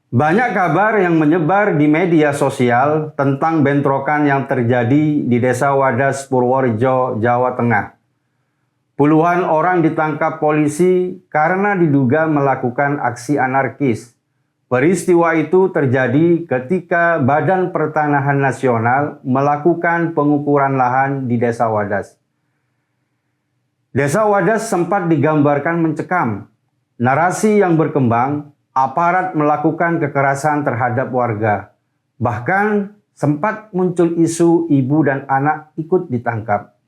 Banyak kabar yang menyebar di media sosial tentang bentrokan yang terjadi di Desa Wadas, Purworejo, Jawa Tengah. Puluhan orang ditangkap polisi karena diduga melakukan aksi anarkis. Peristiwa itu terjadi ketika Badan Pertanahan Nasional melakukan pengukuran lahan di Desa Wadas. Desa Wadas sempat digambarkan mencekam. Narasi yang berkembang, aparat melakukan kekerasan terhadap warga. Bahkan sempat muncul isu ibu dan anak ikut ditangkap.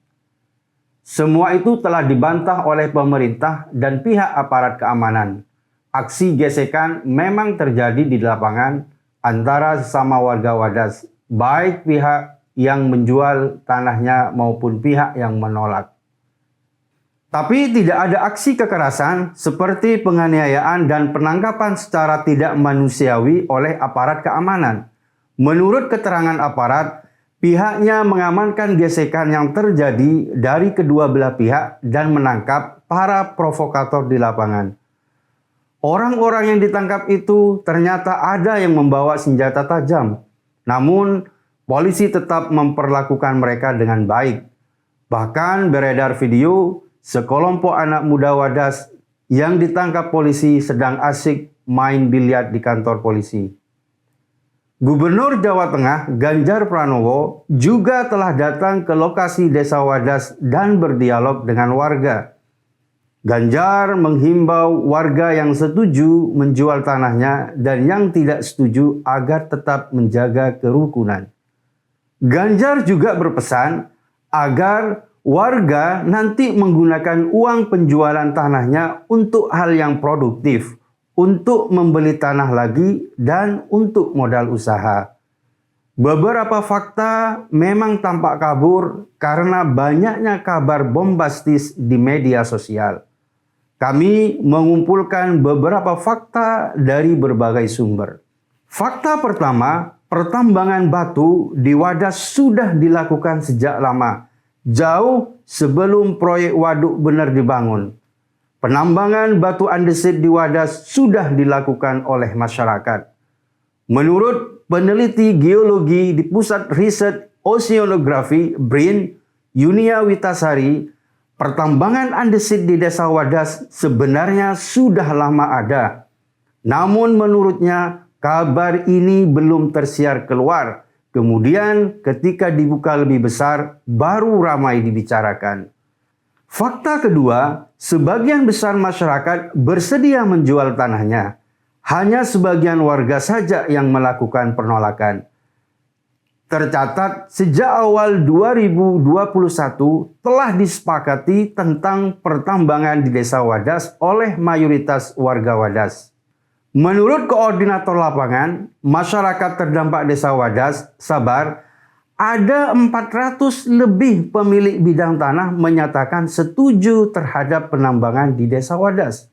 Semua itu telah dibantah oleh pemerintah dan pihak aparat keamanan. Aksi gesekan memang terjadi di lapangan antara sesama warga Wadas, baik pihak yang menjual tanahnya maupun pihak yang menolak. Tapi tidak ada aksi kekerasan seperti penganiayaan dan penangkapan secara tidak manusiawi oleh aparat keamanan. Menurut keterangan aparat, pihaknya mengamankan gesekan yang terjadi dari kedua belah pihak dan menangkap para provokator di lapangan. Orang-orang yang ditangkap itu ternyata ada yang membawa senjata tajam. Namun, polisi tetap memperlakukan mereka dengan baik. Bahkan beredar video sekelompok anak muda Wadas yang ditangkap polisi sedang asyik main biliar di kantor polisi. Gubernur Jawa Tengah, Ganjar Pranowo, juga telah datang ke lokasi Desa Wadas dan berdialog dengan warga. Ganjar menghimbau warga yang setuju menjual tanahnya dan yang tidak setuju agar tetap menjaga kerukunan. Ganjar juga berpesan agar warga nanti menggunakan uang penjualan tanahnya untuk hal yang produktif, untuk membeli tanah lagi, dan untuk modal usaha. Beberapa fakta memang tampak kabur karena banyaknya kabar bombastis di media sosial. Kami mengumpulkan beberapa fakta dari berbagai sumber. Fakta pertama, pertambangan batu di Wadas sudah dilakukan sejak lama, jauh sebelum proyek waduk benar dibangun. Penambangan batu andesit di Wadas sudah dilakukan oleh masyarakat. Menurut peneliti geologi di Pusat Riset Oceanografi BRIN, Yunia Witasari, pertambangan andesit di Desa Wadas sebenarnya sudah lama ada. Namun menurutnya kabar ini belum tersiar keluar. Kemudian ketika dibuka lebih besar, baru ramai dibicarakan. Fakta kedua, sebagian besar masyarakat bersedia menjual tanahnya. Hanya sebagian warga saja yang melakukan penolakan. Tercatat sejak awal 2021 telah disepakati tentang pertambangan di Desa Wadas oleh mayoritas warga Wadas. Menurut koordinator lapangan, masyarakat terdampak Desa Wadas, Sabar, ada 400 lebih pemilik bidang tanah menyatakan setuju terhadap penambangan di Desa Wadas.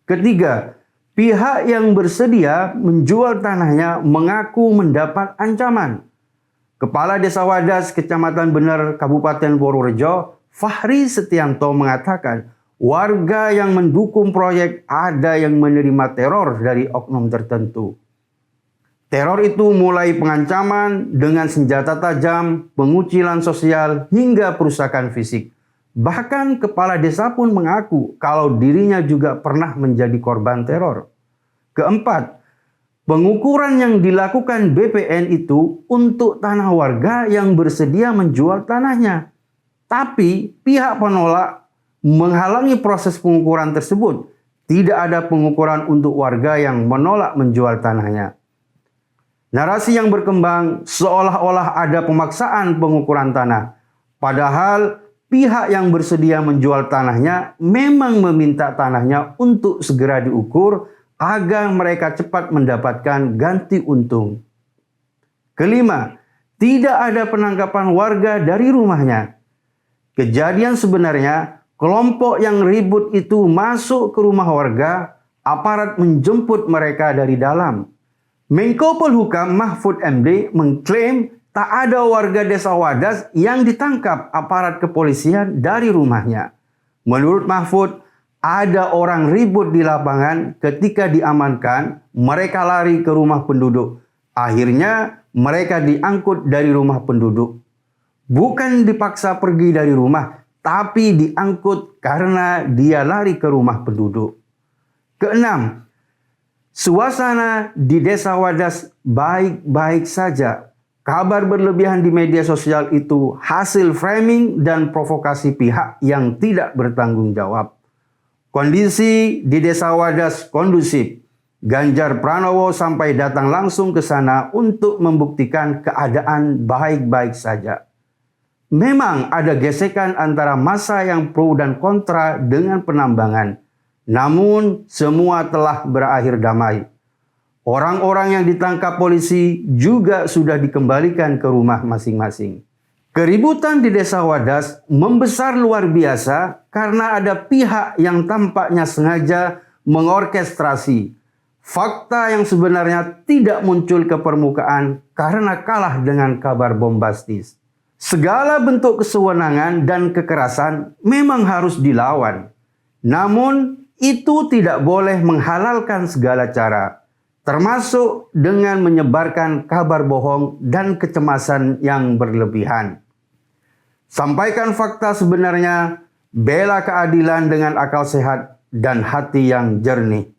Ketiga, pihak yang bersedia menjual tanahnya mengaku mendapat ancaman. Kepala Desa Wadas, Kecamatan Bener, Kabupaten Purworejo, Fahri Setianto mengatakan, warga yang mendukung proyek ada yang menerima teror dari oknum tertentu. Teror itu mulai pengancaman dengan senjata tajam, pengucilan sosial, hingga perusakan fisik. Bahkan kepala desa pun mengaku kalau dirinya juga pernah menjadi korban teror. Keempat, pengukuran yang dilakukan BPN itu untuk tanah warga yang bersedia menjual tanahnya. Tapi pihak penolak menghalangi proses pengukuran tersebut. Tidak ada pengukuran untuk warga yang menolak menjual tanahnya. Narasi yang berkembang seolah-olah ada pemaksaan pengukuran tanah. Padahal pihak yang bersedia menjual tanahnya memang meminta tanahnya untuk segera diukur agar mereka cepat mendapatkan ganti untung. Kelima, tidak ada penangkapan warga dari rumahnya. Kejadian sebenarnya, kelompok yang ribut itu masuk ke rumah warga, aparat menjemput mereka dari dalam. Menko Polhukam Mahfud MD mengklaim tak ada warga Desa Wadas yang ditangkap aparat kepolisian dari rumahnya. Menurut Mahfud, Ada orang ribut di lapangan, ketika diamankan, mereka lari ke rumah penduduk. Akhirnya mereka diangkut dari rumah penduduk. Bukan dipaksa pergi dari rumah, tapi diangkut karena dia lari ke rumah penduduk. Keenam, suasana di Desa Wadas baik-baik saja. Kabar berlebihan di media sosial itu hasil framing dan provokasi pihak yang tidak bertanggung jawab. Kondisi di Desa Wadas kondusif. Ganjar Pranowo sampai datang langsung ke sana untuk membuktikan keadaan baik-baik saja. Memang ada gesekan antara massa yang pro dan kontra dengan penambangan. Namun semua telah berakhir damai. Orang-orang yang ditangkap polisi juga sudah dikembalikan ke rumah masing-masing. Keributan di Desa Wadas membesar luar biasa karena ada pihak yang tampaknya sengaja mengorkestrasi fakta yang sebenarnya tidak muncul ke permukaan karena kalah dengan kabar bombastis. Segala bentuk kesewenangan dan kekerasan memang harus dilawan. Namun itu tidak boleh menghalalkan segala cara, termasuk dengan menyebarkan kabar bohong dan kecemasan yang berlebihan. Sampaikan fakta sebenarnya, bela keadilan dengan akal sehat dan hati yang jernih.